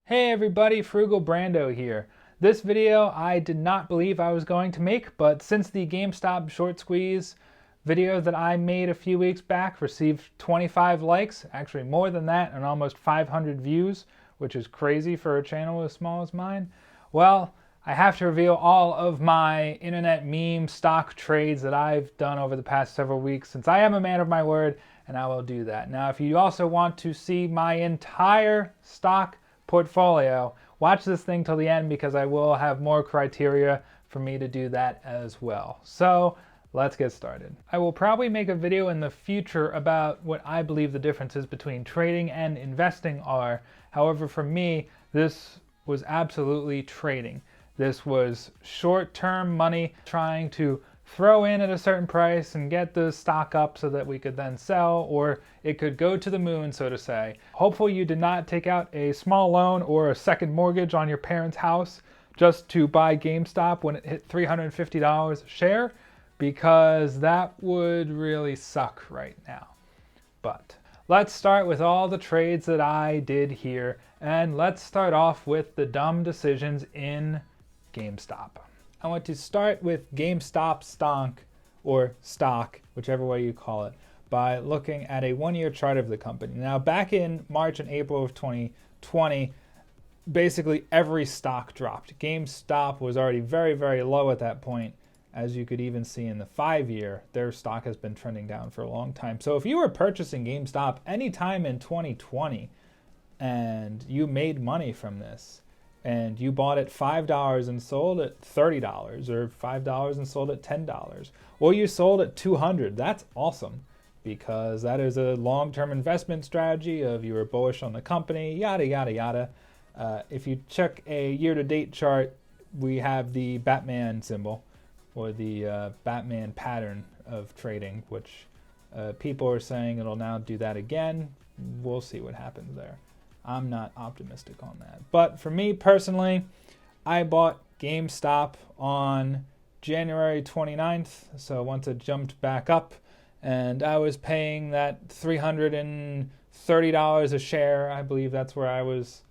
Hey everybody, Frugal Brando here. This video I did not believe I was going to make, but since the GameStop short squeeze video that I made a few weeks back received 25 likes, actually more than that, and almost 500 views, which is crazy for a channel as small as mine, well, I have to reveal all of my internet meme stock trades that I've done over the past several weeks, since I am a man of my word, and I will do that. Now, if you also want to see my entire stock portfolio, watch this thing till the end because I will have more criteria for me to do that as well. So let's get started. I will probably make a video in the future about what I believe the differences between trading and investing are. However, for me, this was absolutely trading. This was short-term money trying to throw in at a certain price and get the stock up so that we could then sell, or it could go to the moon, so to say. Hopefully you did not take out a small loan or a second mortgage on your parents' house just to buy GameStop when it hit $350 a share, because that would really suck right now. But let's start with all the trades that I did here, and let's start off with the dumb decisions in GameStop. I want to start with GameStop stock, or stock, whichever way you call it, by looking at a one-year chart of the company. Now, back in March and April of 2020, basically every stock dropped. GameStop was already very, very low at that point. As you could even see in the 5-year, their stock has been trending down for a long time. So if you were purchasing GameStop anytime in 2020 and you made money from this, and you bought at $5 and sold at $30, or $5 and sold at $10, or you sold at $200, that's awesome, because that is a long-term investment strategy of you were bullish on the company, yada, yada, yada. If you check a year-to-date chart, we have the Batman symbol, or the Batman pattern of trading, which people are saying it'll now do that again. We'll see what happens there. I'm not optimistic on that. But for me personally, I bought GameStop on January 29th. So once it jumped back up, and I was paying that $330 a share. I believe that's where I was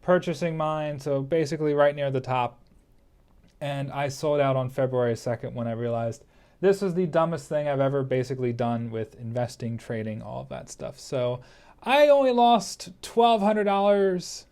purchasing mine. So basically right near the top. And I sold out on February 2nd when I realized this was the dumbest thing I've ever basically done with investing, trading, all of that stuff. So I only lost $1,200,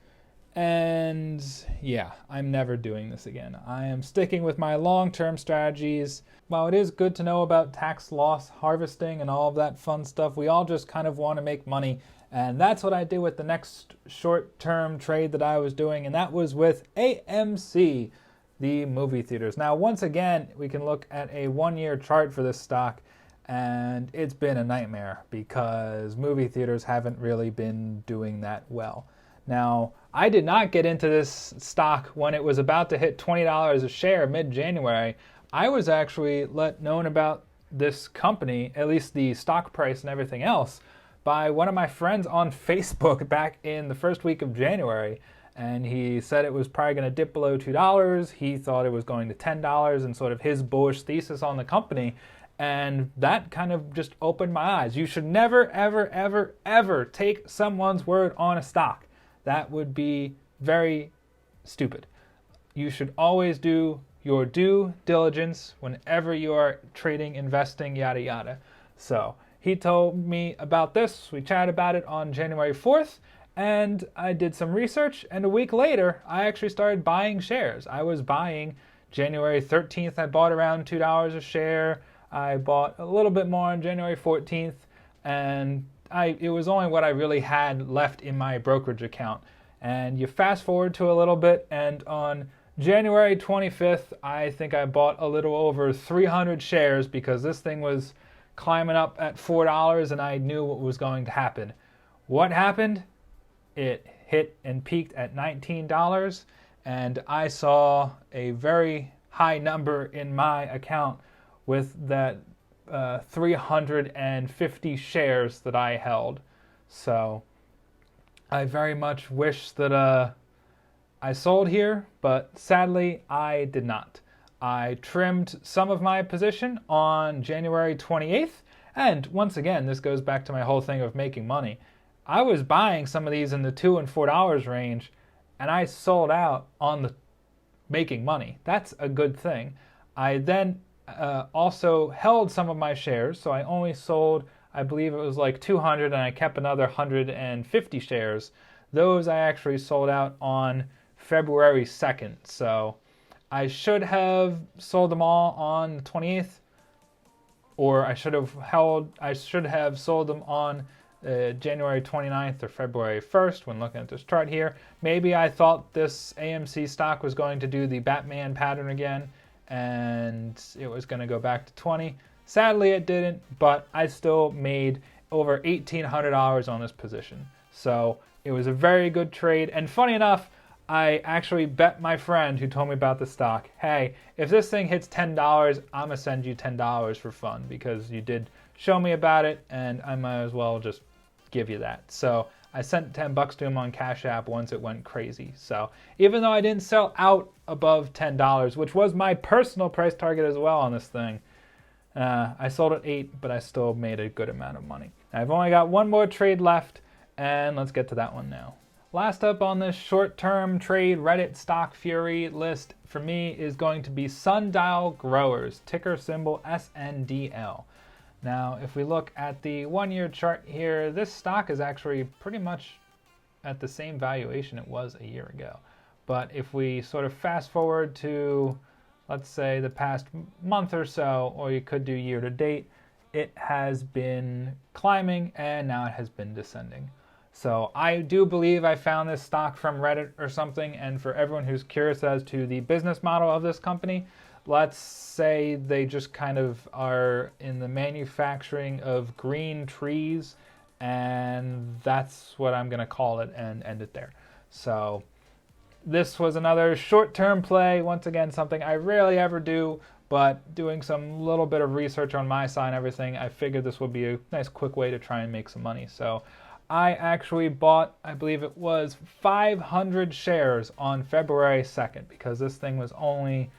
and yeah, I'm never doing this again. I am sticking with my long-term strategies. While it is good to know about tax loss harvesting and all of that fun stuff, we all just kind of want to make money, and that's what I did with the next short-term trade that I was doing, and that was with AMC, the movie theaters. Now, once again, we can look at a one-year chart for this stock, and it's been a nightmare because movie theaters haven't really been doing that well. Now, I did not get into this stock when it was about to hit $20 a share mid-January. I was actually let known about this company, at least the stock price and everything else, by one of my friends on Facebook back in the first week of January. And he said it was probably going to dip below $2. He thought it was going to $10, and sort of his bullish thesis on the company. And that kind of just opened my eyes. You should never, ever, ever, ever take someone's word on a stock. That would be very stupid. You should always do your due diligence whenever you are trading, investing, yada, yada. So he told me about this. We chatted about it on January 4th. And I did some research. And a week later, I actually started buying shares. I was buying January 13th. I bought around $2 a share. I bought a little bit more on January 14th, and it was only what I really had left in my brokerage account. And you fast forward to a little bit, and on January 25th, I think I bought a little over 300 shares because this thing was climbing up at $4, and I knew what was going to happen. What happened? It hit and peaked at $19, and I saw a very high number in my account with that 350 shares that I held. So I very much wish that I sold here, but sadly I did not. I trimmed some of my position on January 28th, and once again, this goes back to my whole thing of making money. I was buying some of these in the $2 and $4 range, and I sold out on the making money. That's a good thing. I then also held some of my shares, so I only sold, I believe it was like 200, and I kept another 150 shares. Those I actually sold out on February 2nd, so I should have sold them all on the 28th, or I should have sold them on January 29th or February 1st when looking at this chart here. Maybe I thought this AMC stock was going to do the Batman pattern again and it was going to go back to 20. Sadly, it didn't, but I still made over $1,800 on this position. So it was a very good trade. And funny enough, I actually bet my friend who told me about the stock, hey, if this thing hits $10, I'm going to send you $10 for fun because you did show me about it and I might as well just give you that. So I sent $10 to him on Cash App once it went crazy. So even though I didn't sell out above $10, which was my personal price target as well on this thing, I sold at $8, but I still made a good amount of money. I've only got one more trade left, and let's get to that one now. Last up on this short-term trade Reddit Stock Fury list for me is going to be Sundial Growers, ticker symbol SNDL. Now, if we look at the 1-year chart here, this stock is actually pretty much at the same valuation it was a year ago. But if we sort of fast forward to, let's say, the past month or so, or you could do year to date, it has been climbing and now it has been descending. So I do believe I found this stock from Reddit or something, and for everyone who's curious as to the business model of this company, let's say they just kind of are in the manufacturing of green trees, and that's what I'm going to call it and end it there. So this was another short-term play. Once again, something I rarely ever do, but doing some little bit of research on my side and everything, I figured this would be a nice quick way to try and make some money. So I actually bought, I believe it was 500 shares on February 2nd because this thing was only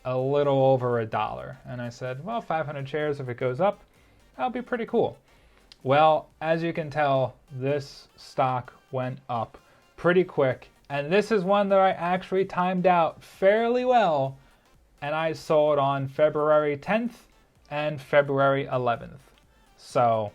a little over $1. And I said, well, 500 shares, if it goes up, that'll be pretty cool. Well, as you can tell, this stock went up pretty quick. And this is one that I actually timed out fairly well. And I sold on February 10th and February 11th. So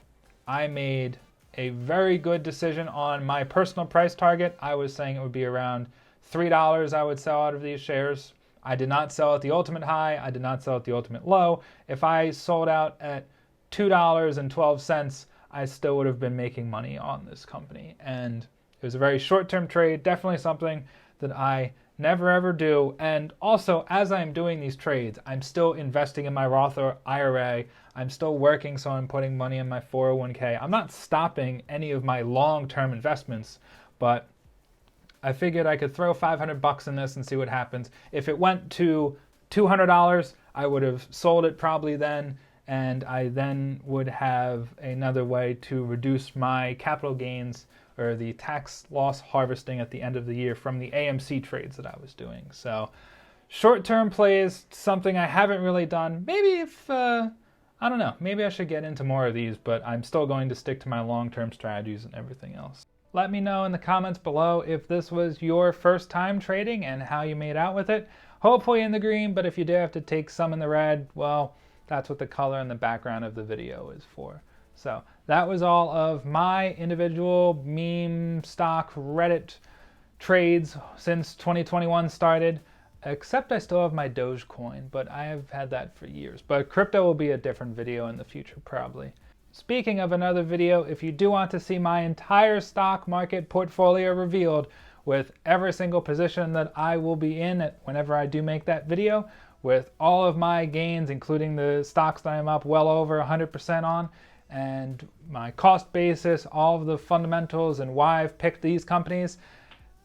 I made a very good decision on my personal price target. I was saying it would be around $3 I would sell out of these shares. I did not sell at the ultimate high. I did not sell at the ultimate low. If I sold out at $2.12, I still would have been making money on this company. And it was a very short-term trade, definitely something that I never ever do. And also, as I'm doing these trades, I'm still investing in my Roth IRA. I'm still working, so I'm putting money in my 401k. I'm not stopping any of my long-term investments, but I figured I could throw $500 in this and see what happens. If it went to $200, I would have sold it probably then, and I then would have another way to reduce my capital gains or the tax loss harvesting at the end of the year from the AMC trades that I was doing. So short-term plays, something I haven't really done. Maybe if, I don't know, maybe I should get into more of these, but I'm still going to stick to my long-term strategies and everything else. Let me know in the comments below if this was your first time trading and how you made out with it. Hopefully in the green, but if you do have to take some in the red, well, that's what the color in the background of the video is for. So that was all of my individual meme stock Reddit trades since 2021 started, except I still have my Dogecoin, but I have had that for years. But crypto will be a different video in the future probably. Speaking of another video, if you do want to see my entire stock market portfolio revealed with every single position that I will be in whenever I do make that video, with all of my gains, including the stocks that I'm up well over 100% on, and my cost basis, all of the fundamentals and why I've picked these companies,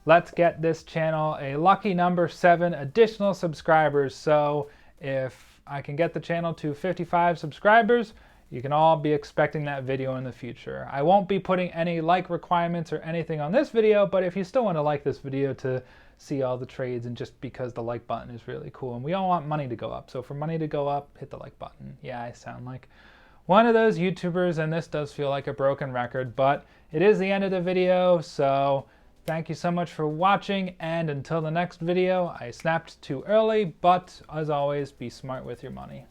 let's get this channel a lucky number 7 additional subscribers. So if I can get the channel to 55 subscribers, you can all be expecting that video in the future. I won't be putting any like requirements or anything on this video, but if you still want to like this video to see all the trades and just because the like button is really cool, and we all want money to go up. So for money to go up, hit the like button. Yeah, I sound like one of those YouTubers, and this does feel like a broken record, but it is the end of the video, so Thank you so much for watching, and until the next video, I snapped too early, but as always, be smart with your money.